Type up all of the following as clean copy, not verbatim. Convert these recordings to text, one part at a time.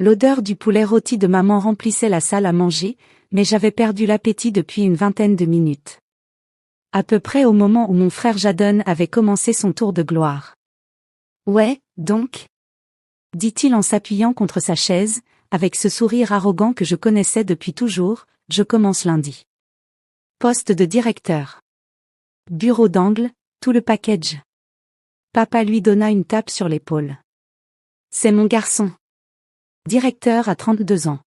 L'odeur du poulet rôti de maman remplissait la salle à manger, mais j'avais perdu l'appétit depuis une vingtaine de minutes. À peu près au moment où mon frère Jadon avait commencé son tour de gloire. Ouais, donc? Dit-il en s'appuyant contre sa chaise, avec ce sourire arrogant que je connaissais depuis toujours, je commence lundi. Poste de directeur. Bureau d'angle, tout le package. Papa lui donna une tape sur l'épaule. C'est mon garçon. Directeur à 32 ans.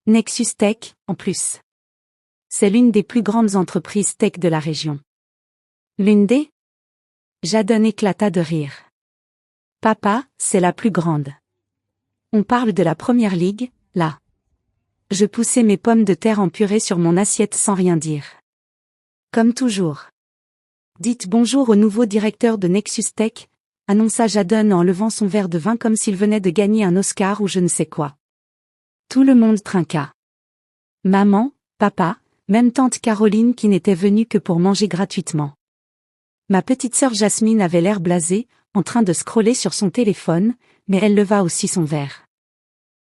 Nexus Tech, en plus. C'est l'une des plus grandes entreprises tech de la région. L'une des? Jadon éclata de rire. Papa, c'est la plus grande. On parle de la première ligue, là. Je poussai mes pommes de terre en purée sur mon assiette sans rien dire. Comme toujours. Dites bonjour au nouveau directeur de Nexus Tech, annonça Jadon en levant son verre de vin comme s'il venait de gagner un Oscar ou je ne sais quoi. Tout le monde trinqua. Maman, papa, même tante Caroline qui n'était venue que pour manger gratuitement. Ma petite sœur Jasmine avait l'air blasée, en train de scroller sur son téléphone, mais elle leva aussi son verre.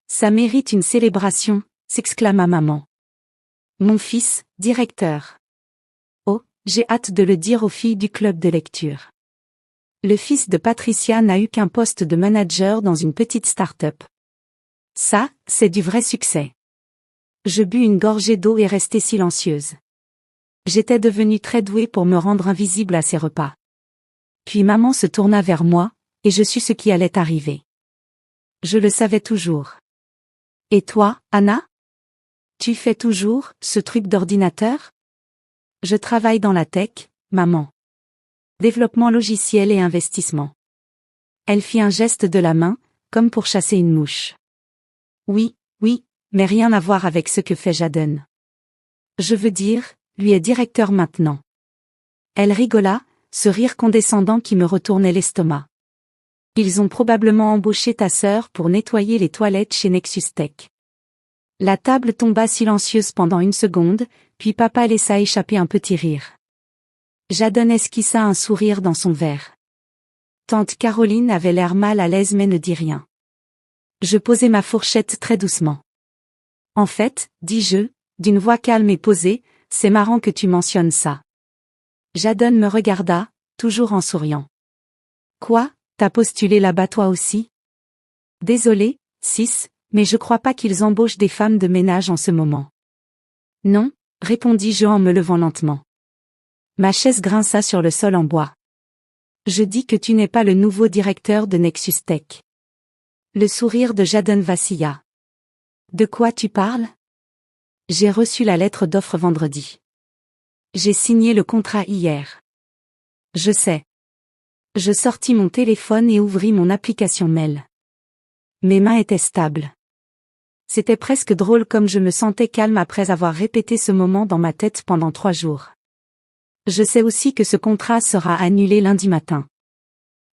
Ça mérite une célébration, s'exclama maman. Mon fils, directeur. Oh, j'ai hâte de le dire aux filles du club de lecture. Le fils de Patricia n'a eu qu'un poste de manager dans une petite start-up. Ça, c'est du vrai succès. Je bus une gorgée d'eau et restai silencieuse. J'étais devenue très douée pour me rendre invisible à ces repas. Puis maman se tourna vers moi, et je sus ce qui allait arriver. Je le savais toujours. Et toi, Anna? Tu fais toujours ce truc d'ordinateur? Je travaille dans la tech, maman. Développement logiciel et investissement. Elle fit un geste de la main, comme pour chasser une mouche. Oui, mais rien à voir avec ce que fait Jadon. Je veux dire, lui est directeur maintenant. Elle rigola, ce rire condescendant qui me retournait l'estomac. Ils ont probablement embauché ta sœur pour nettoyer les toilettes chez Nexus Tech. La table tomba silencieuse pendant une seconde, puis papa laissa échapper un petit rire. Jadon esquissa un sourire dans son verre. Tante Caroline avait l'air mal à l'aise mais ne dit rien. Je posai ma fourchette très doucement. En fait, dis-je, d'une voix calme et posée, c'est marrant que tu mentionnes ça. Jadon me regarda, toujours en souriant. Quoi, t'as postulé là-bas toi aussi? Désolé, sis, mais je crois pas qu'ils embauchent des femmes de ménage en ce moment. Non, répondis-je en me levant lentement. Ma chaise grinça sur le sol en bois. Je dis que tu n'es pas le nouveau directeur de Nexus Tech. Le sourire de Jadon vacilla. De quoi tu parles? J'ai reçu la lettre d'offre vendredi. J'ai signé le contrat hier. Je sais. Je sortis mon téléphone et ouvris mon application mail. Mes mains étaient stables. C'était presque drôle comme je me sentais calme après avoir répété ce moment dans ma tête pendant 3 jours. Je sais aussi que ce contrat sera annulé lundi matin.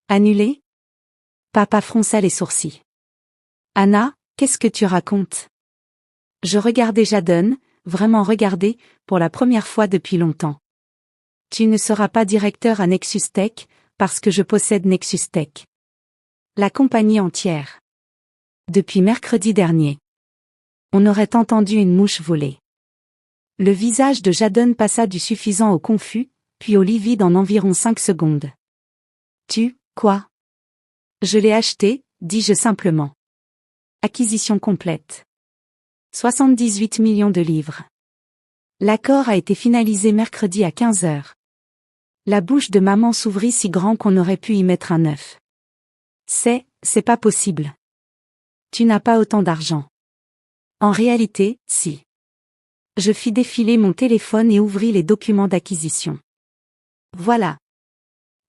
Annulé? Papa fronça les sourcils. Anna, qu'est-ce que tu racontes? Je regardais Jadon, vraiment regardé, pour la première fois depuis longtemps. Tu ne seras pas directeur à Nexus Tech, parce que je possède Nexus Tech. La compagnie entière. Depuis mercredi dernier. On aurait entendu une mouche voler. Le visage de Jadon passa du suffisant au confus, puis au livide en environ 5 secondes. Quoi? Je l'ai acheté, dis-je simplement. Acquisition complète. 78 millions de livres. L'accord a été finalisé mercredi à 15 heures. La bouche de maman s'ouvrit si grand qu'on aurait pu y mettre un œuf. C'est pas possible. Tu n'as pas autant d'argent. En réalité, si. Je fis défiler mon téléphone et ouvris les documents d'acquisition. Voilà.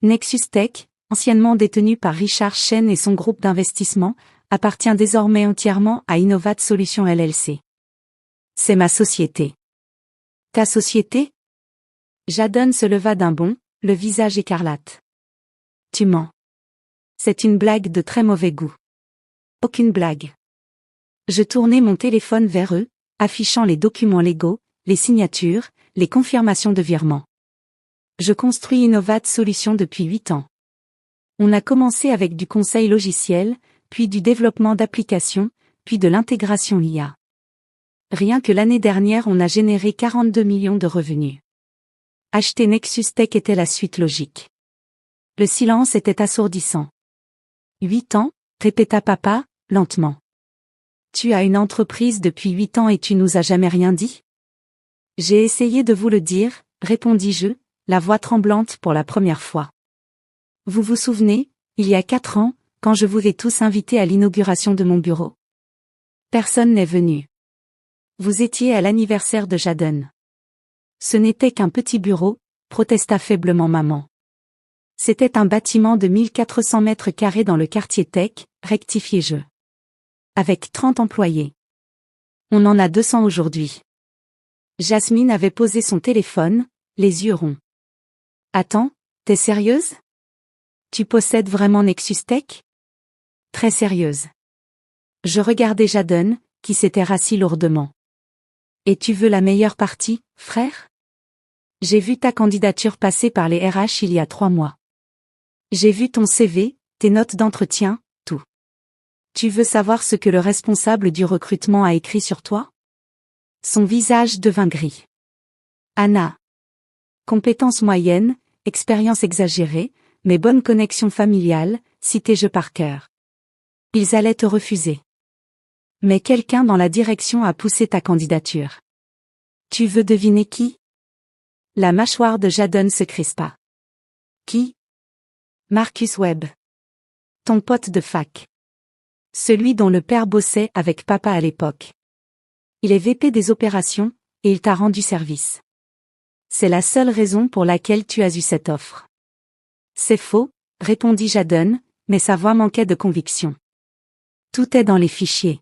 Nexus Tech, anciennement détenu par Richard Chen et son groupe d'investissement, appartient désormais entièrement à Innovat Solutions LLC. C'est ma société. Ta société? Jadon se leva d'un bond, le visage écarlate. Tu mens. C'est une blague de très mauvais goût. Aucune blague. Je tournai mon téléphone vers eux, affichant les documents légaux, les signatures, les confirmations de virement. Je construis Innovat Solutions depuis 8 ans. On a commencé avec du conseil logiciel, puis du développement d'applications, puis de l'intégration IA. Rien que l'année dernière on a généré 42 millions de revenus. Acheter Nexus Tech était la suite logique. Le silence était assourdissant. 8 ans, répéta papa, lentement. Tu as une entreprise depuis 8 ans et tu nous as jamais rien dit? J'ai essayé de vous le dire, répondis-je, la voix tremblante pour la première fois. Vous vous souvenez, il y a 4 ans, quand je vous ai tous invités à l'inauguration de mon bureau? Personne n'est venu. Vous étiez à l'anniversaire de Jadon. Ce n'était qu'un petit bureau, protesta faiblement maman. C'était un bâtiment de 1400 mètres carrés dans le quartier Tech, rectifiai-je. Avec 30 employés. On en a 200 aujourd'hui. Jasmine avait posé son téléphone, les yeux ronds. Attends, t'es sérieuse? Tu possèdes vraiment Nexus Tech? Très sérieuse. Je regardais Jadon, qui s'était rassis lourdement. Et tu veux la meilleure partie, frère? J'ai vu ta candidature passer par les RH il y a 3 mois. J'ai vu ton CV, tes notes d'entretien, tout. Tu veux savoir ce que le responsable du recrutement a écrit sur toi? Son visage devint gris. Anna. Compétences moyennes, expérience exagérée, mais bonne connexion familiale, citai-je par cœur. Ils allaient te refuser. Mais quelqu'un dans la direction a poussé ta candidature. Tu veux deviner qui? La mâchoire de Jadon se crispa. Qui? Marcus Webb. Ton pote de fac. Celui dont le père bossait avec papa à l'époque. Il est VP des opérations, et il t'a rendu service. C'est la seule raison pour laquelle tu as eu cette offre. C'est faux, répondit Jadon, mais sa voix manquait de conviction. Tout est dans les fichiers.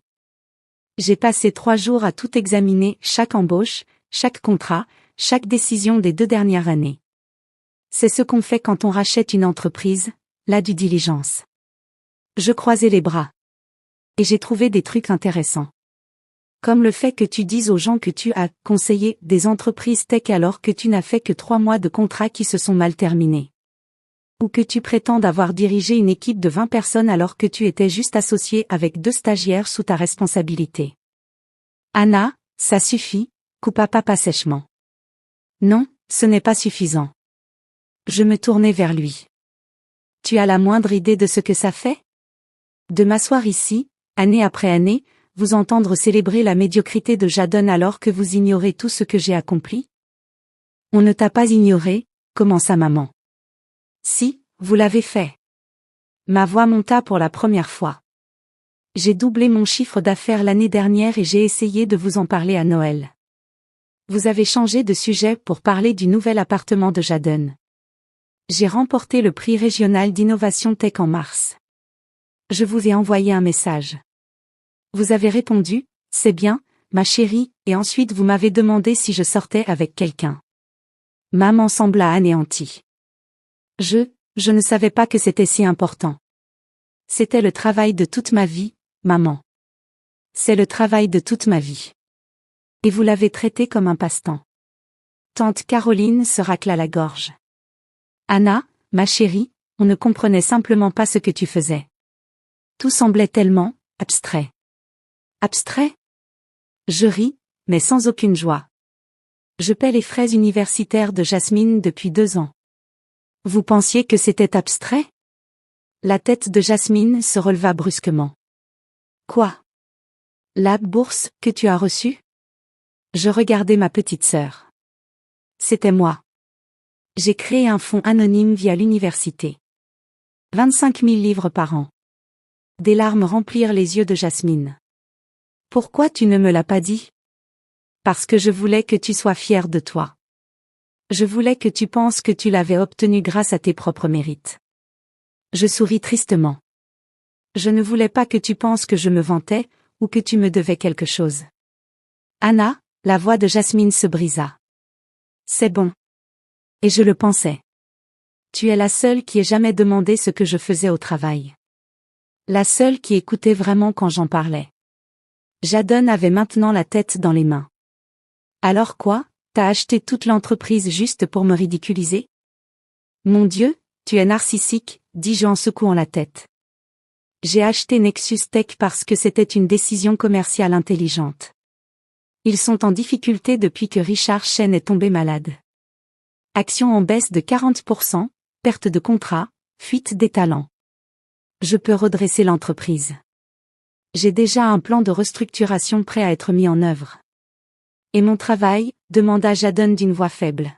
J'ai passé 3 jours à tout examiner, chaque embauche, chaque contrat, chaque décision des 2 dernières années. C'est ce qu'on fait quand on rachète une entreprise, la due diligence. Je croisais les bras. Et j'ai trouvé des trucs intéressants. Comme le fait que tu dises aux gens que tu as conseillé des entreprises tech alors que tu n'as fait que 3 mois de contrat qui se sont mal terminés. Ou que tu prétendes avoir dirigé une équipe de 20 personnes alors que tu étais juste associé avec 2 stagiaires sous ta responsabilité. Anna, ça suffit, coupa papa sèchement. Non, ce n'est pas suffisant. Je me tournai vers lui. Tu as la moindre idée de ce que ça fait? De m'asseoir ici, année après année, vous entendre célébrer la médiocrité de Jadon alors que vous ignorez tout ce que j'ai accompli? On ne t'a pas ignoré, commença maman. Si, vous l'avez fait. Ma voix monta pour la première fois. J'ai doublé mon chiffre d'affaires l'année dernière et j'ai essayé de vous en parler à Noël. Vous avez changé de sujet pour parler du nouvel appartement de Jadon. J'ai remporté le prix régional d'innovation tech en mars. Je vous ai envoyé un message. Vous avez répondu, c'est bien, ma chérie, et ensuite vous m'avez demandé si je sortais avec quelqu'un. Maman sembla anéantie. Je ne savais pas que c'était si important. C'était le travail de toute ma vie, maman. C'est le travail de toute ma vie. Et vous l'avez traité comme un passe-temps. Tante Caroline se racla la gorge. Anna, ma chérie, on ne comprenait simplement pas ce que tu faisais. Tout semblait tellement abstrait. Abstrait? Je ris, mais sans aucune joie. Je paie les frais universitaires de Jasmine depuis 2 ans. Vous pensiez que c'était abstrait? La tête de Jasmine se releva brusquement. Quoi? La bourse que tu as reçue? Je regardais ma petite sœur. C'était moi. J'ai créé un fonds anonyme via l'université. 25 000 livres par an. Des larmes remplirent les yeux de Jasmine. Pourquoi tu ne me l'as pas dit? Parce que je voulais que tu sois fière de toi. Je voulais que tu penses que tu l'avais obtenu grâce à tes propres mérites. Je souris tristement. Je ne voulais pas que tu penses que je me vantais, ou que tu me devais quelque chose. Anna, la voix de Jasmine se brisa. C'est bon. Et je le pensais. Tu es la seule qui ait jamais demandé ce que je faisais au travail. La seule qui écoutait vraiment quand j'en parlais. Jadon avait maintenant la tête dans les mains. Alors quoi, t'as acheté toute l'entreprise juste pour me ridiculiser? Mon Dieu, tu es narcissique, dis-je en secouant la tête. J'ai acheté Nexus Tech parce que c'était une décision commerciale intelligente. Ils sont en difficulté depuis que Richard Chen est tombé malade. Action en baisse de 40%, perte de contrat, fuite des talents. Je peux redresser l'entreprise. J'ai déjà un plan de restructuration prêt à être mis en œuvre. Et mon travail, demanda Jadon d'une voix faible.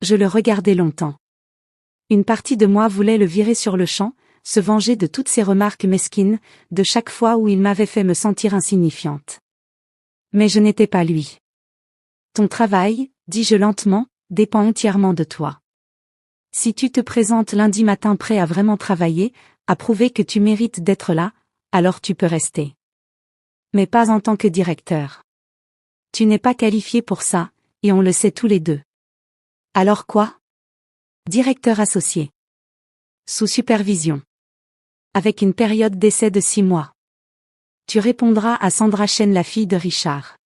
Je le regardais longtemps. Une partie de moi voulait le virer sur le champ, se venger de toutes ses remarques mesquines, de chaque fois où il m'avait fait me sentir insignifiante. Mais je n'étais pas lui. Ton travail, dis-je lentement, dépend entièrement de toi. Si tu te présentes lundi matin prêt à vraiment travailler, à prouver que tu mérites d'être là, alors tu peux rester. Mais pas en tant que directeur. Tu n'es pas qualifié pour ça, et on le sait tous les deux. Alors quoi? Directeur associé. Sous supervision. Avec une période d'essai de 6 mois. Tu répondras à Sandra Chen, la fille de Richard.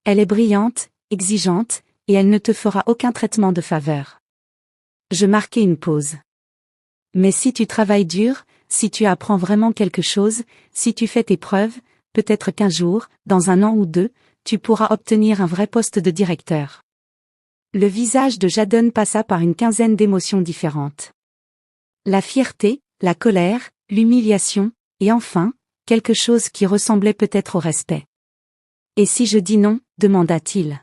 Elle est brillante, exigeante, et elle ne te fera aucun traitement de faveur. Je marquai une pause. Mais si tu travailles dur, si tu apprends vraiment quelque chose, si tu fais tes preuves, peut-être qu'un jour, dans 1 an ou 2, tu pourras obtenir un vrai poste de directeur. Le visage de Jadon passa par une quinzaine d'émotions différentes. La fierté, la colère, l'humiliation, et enfin, quelque chose qui ressemblait peut-être au respect. Et si je dis non, demanda-t-il.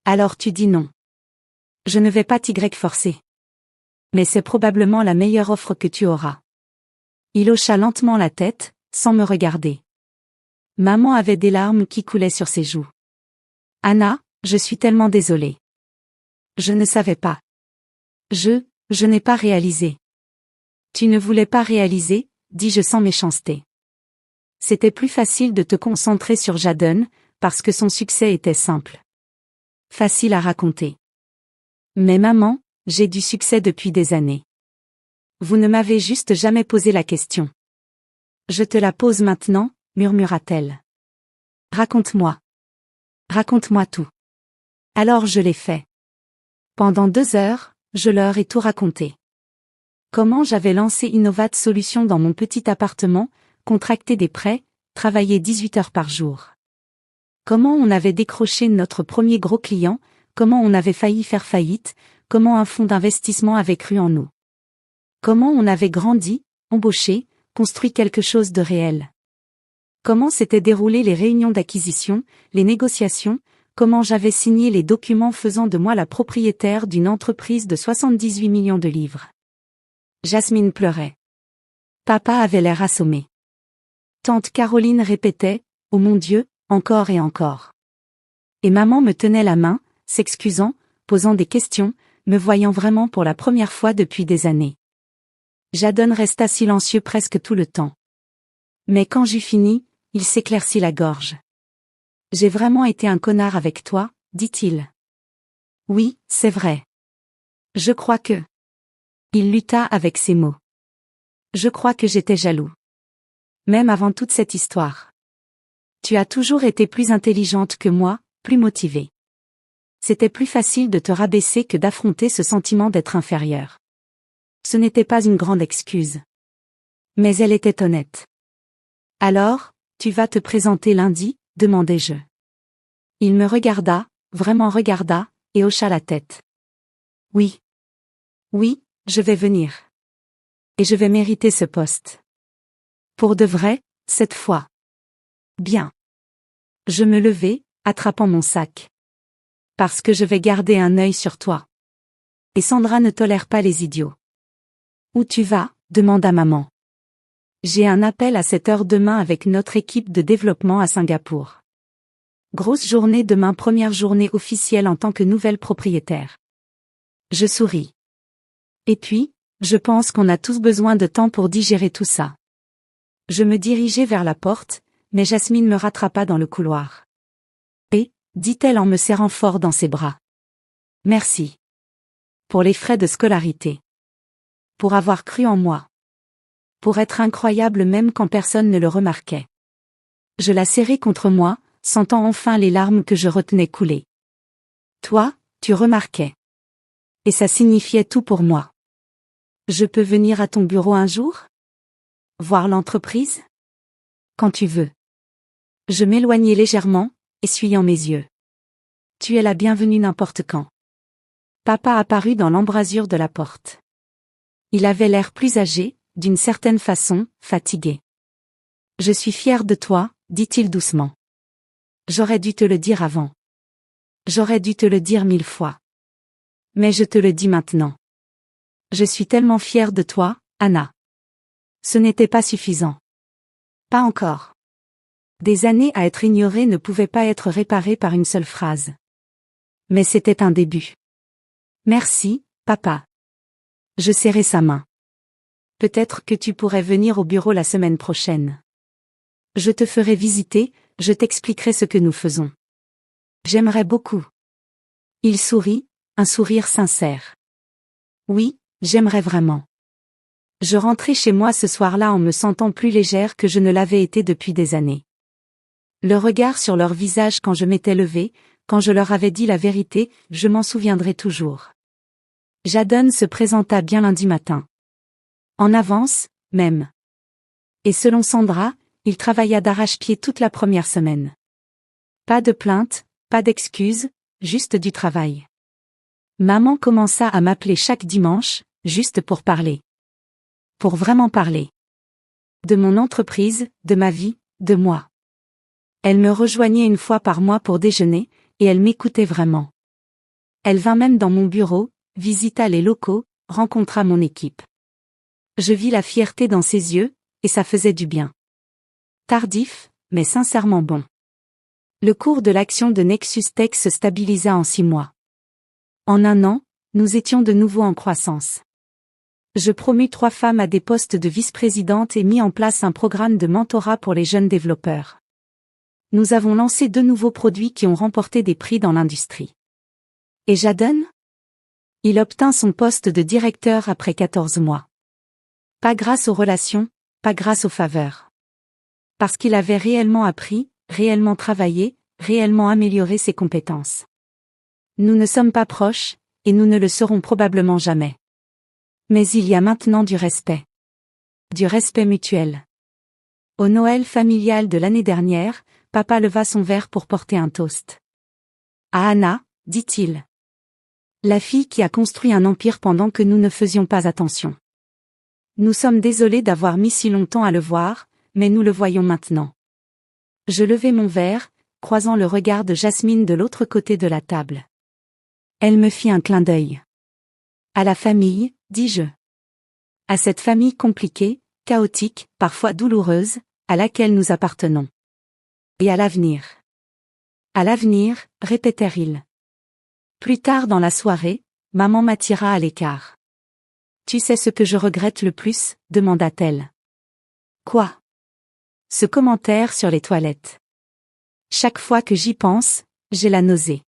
Alors tu dis non. Je ne vais pas t'y forcer. Mais c'est probablement la meilleure offre que tu auras. Il hocha lentement la tête, sans me regarder. Maman avait des larmes qui coulaient sur ses joues. Anna, je suis tellement désolée. Je ne savais pas. Je n'ai pas réalisé. Tu ne voulais pas réaliser, dis-je sans méchanceté. C'était plus facile de te concentrer sur Jadon, parce que son succès était simple. Facile à raconter. Mais maman, j'ai du succès depuis des années. Vous ne m'avez juste jamais posé la question. Je te la pose maintenant, murmura-t-elle. Raconte-moi. Raconte-moi tout. Alors je l'ai fait. Pendant 2 heures, je leur ai tout raconté. Comment j'avais lancé Innovat Solutions dans mon petit appartement, contracté des prêts, travaillé 18 heures par jour. Comment on avait décroché notre premier gros client, comment on avait failli faire faillite, comment un fonds d'investissement avait cru en nous. Comment on avait grandi, embauché, construit quelque chose de réel. Comment s'étaient déroulées les réunions d'acquisition, les négociations, comment j'avais signé les documents faisant de moi la propriétaire d'une entreprise de 78 millions de livres. Jasmine pleurait. Papa avait l'air assommé. Tante Caroline répétait, « Oh mon Dieu, encore et encore ». Et maman me tenait la main, s'excusant, posant des questions, me voyant vraiment pour la première fois depuis des années. Jadon resta silencieux presque tout le temps. Mais quand j'eus fini, il s'éclaircit la gorge. « J'ai vraiment été un connard avec toi, dit-il. Oui, c'est vrai. Je crois que... Il lutta avec ses mots. Je crois que j'étais jaloux. Même avant toute cette histoire. Tu as toujours été plus intelligente que moi, plus motivée. C'était plus facile de te rabaisser que d'affronter ce sentiment d'être inférieur. Ce n'était pas une grande excuse. Mais elle était honnête. Alors, tu vas te présenter lundi, demandai-je. Il me regarda, vraiment regarda, et hocha la tête. Oui. Oui, je vais venir. Et je vais mériter ce poste. Pour de vrai, cette fois. Bien. Je me levai, attrapant mon sac. Parce que je vais garder un œil sur toi. Et Sandra ne tolère pas les idiots. Où tu vas? Demanda maman. J'ai un appel à 7 heures demain avec notre équipe de développement à Singapour. Grosse journée demain, première journée officielle en tant que nouvelle propriétaire. Je souris. Et puis, je pense qu'on a tous besoin de temps pour digérer tout ça. Je me dirigeai vers la porte, mais Jasmine me rattrapa dans le couloir. Et, dit-elle en me serrant fort dans ses bras. Merci. Pour les frais de scolarité. Pour avoir cru en moi. Pour être incroyable même quand personne ne le remarquait. Je la serrai contre moi, sentant enfin les larmes que je retenais couler. Toi, tu remarquais. Et ça signifiait tout pour moi. Je peux venir à ton bureau un jour? Voir l'entreprise? Quand tu veux. Je m'éloignai légèrement, essuyant mes yeux. Tu es la bienvenue n'importe quand. Papa apparut dans l'embrasure de la porte. Il avait l'air plus âgé, d'une certaine façon, fatigué. Je suis fier de toi, dit-il doucement. J'aurais dû te le dire avant. J'aurais dû te le dire 1000 fois. Mais je te le dis maintenant. Je suis tellement fier de toi, Anna. Ce n'était pas suffisant. Pas encore. Des années à être ignorées ne pouvaient pas être réparées par une seule phrase. Mais c'était un début. Merci, papa. Je serrai sa main. Peut-être que tu pourrais venir au bureau la semaine prochaine. Je te ferai visiter, je t'expliquerai ce que nous faisons. J'aimerais beaucoup. Il sourit, un sourire sincère. Oui, j'aimerais vraiment. Je rentrai chez moi ce soir-là en me sentant plus légère que je ne l'avais été depuis des années. Le regard sur leur visage quand je m'étais levée, quand je leur avais dit la vérité, je m'en souviendrai toujours. Jadon se présenta bien lundi matin. En avance, même. Et selon Sandra, il travailla d'arrache-pied toute la première semaine. Pas de plainte, pas d'excuses, juste du travail. Maman commença à m'appeler chaque dimanche, juste pour parler. Pour vraiment parler. De mon entreprise, de ma vie, de moi. Elle me rejoignait une fois par mois pour déjeuner, et elle m'écoutait vraiment. Elle vint même dans mon bureau, visita les locaux, rencontra mon équipe. Je vis la fierté dans ses yeux, et ça faisait du bien. Tardif, mais sincèrement bon. Le cours de l'action de Nexus Tech se stabilisa en 6 mois. En 1 an, nous étions de nouveau en croissance. Je promus 3 femmes à des postes de vice-présidente et mis en place un programme de mentorat pour les jeunes développeurs. Nous avons lancé 2 nouveaux produits qui ont remporté des prix dans l'industrie. Et Jadon? Il obtint son poste de directeur après 14 mois. Pas grâce aux relations, pas grâce aux faveurs. Parce qu'il avait réellement appris, réellement travaillé, réellement amélioré ses compétences. Nous ne sommes pas proches, et nous ne le serons probablement jamais. Mais il y a maintenant du respect. Du respect mutuel. Au Noël familial de l'année dernière, papa leva son verre pour porter un toast. À Anna, dit-il. La fille qui a construit un empire pendant que nous ne faisions pas attention. Nous sommes désolés d'avoir mis si longtemps à le voir, mais nous le voyons maintenant. Je levai mon verre, croisant le regard de Jasmine de l'autre côté de la table. Elle me fit un clin d'œil. À la famille, dis-je. À cette famille compliquée, chaotique, parfois douloureuse, à laquelle nous appartenons. Et à l'avenir. À l'avenir, répétèrent-ils. Plus tard dans la soirée, maman m'attira à l'écart. Tu sais ce que je regrette le plus, demanda-t-elle. Quoi? Ce commentaire sur les toilettes. Chaque fois que j'y pense, j'ai la nausée.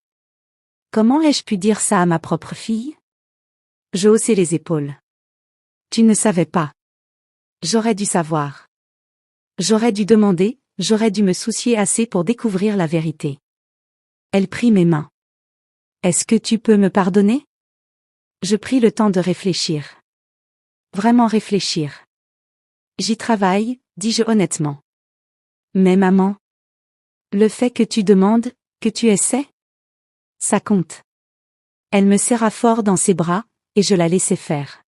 Comment ai-je pu dire ça à ma propre fille? Je haussai les épaules. Tu ne savais pas. J'aurais dû savoir. J'aurais dû demander, j'aurais dû me soucier assez pour découvrir la vérité. Elle prit mes mains. Est-ce que tu peux me pardonner? Je pris le temps de réfléchir. Vraiment réfléchir. J'y travaille, dis-je honnêtement. Mais maman. Le fait que tu demandes, que tu essaies? Ça compte. Elle me serra fort dans ses bras, et je la laissai faire.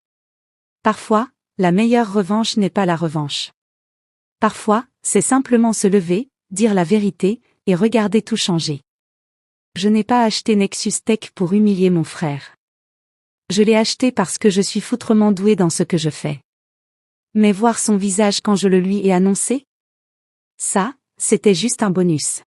Parfois, la meilleure revanche n'est pas la revanche. Parfois, c'est simplement se lever, dire la vérité, et regarder tout changer. Je n'ai pas acheté Nexus Tech pour humilier mon frère. Je l'ai acheté parce que je suis foutrement douée dans ce que je fais. Mais voir son visage quand je le lui ai annoncé? Ça, c'était juste un bonus.